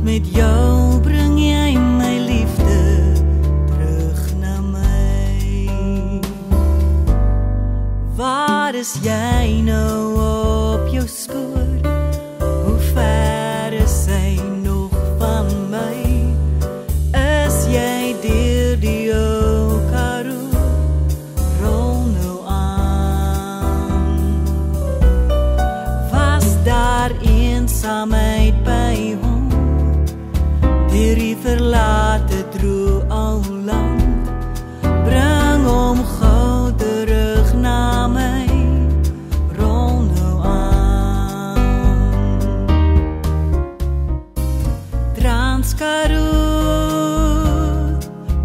Met jou bring jy my liefde terug na my. Waar is jy nou op jou spoor? Hoe ver is hy nog van my? Is jy deur die ou Karoo? Rol nou aan. Was daar eensaamheid by hom? Die verlate droe ou land, bring hom gou terug na my, rol nou aan. Transkaroo,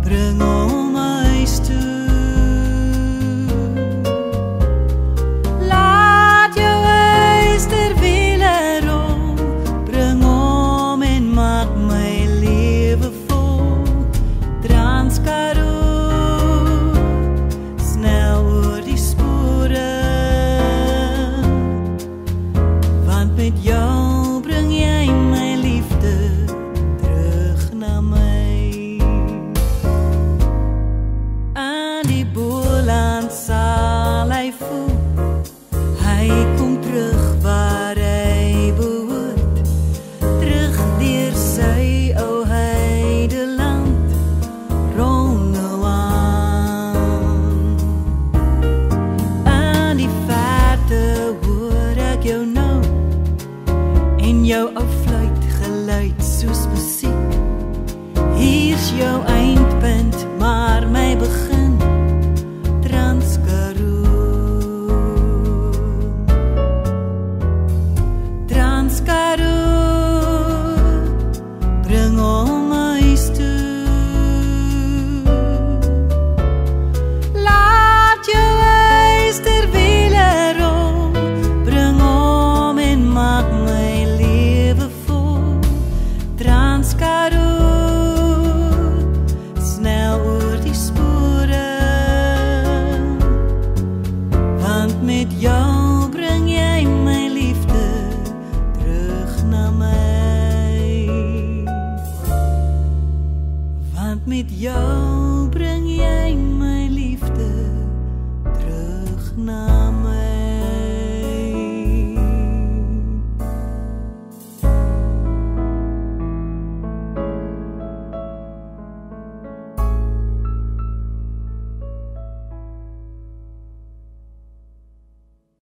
bring hom huis toe. Laat jou huis ter wiele rol, bring hom en maak my snel oor die spore, want met jou bring jy my liefde terug na my. Aan die boland sal hy voel, hy kom terug waar hy behoort, terug deur sy ou heideland, rol nou aan. Aan die verte hoor ek jou nou, en jou ou fluit geluid soos musiek. Hier's jou eindpunt, maar my begin, Transkaroo. Transkaroo, bring hom huis toe. Laat jou huis ter wiele rol, bring hom en maak my lewe vol. Transkaroo, snel oor die spore, want met jou bring jy my liefde terug na my. Want met jou bring jy my liefde terug na my.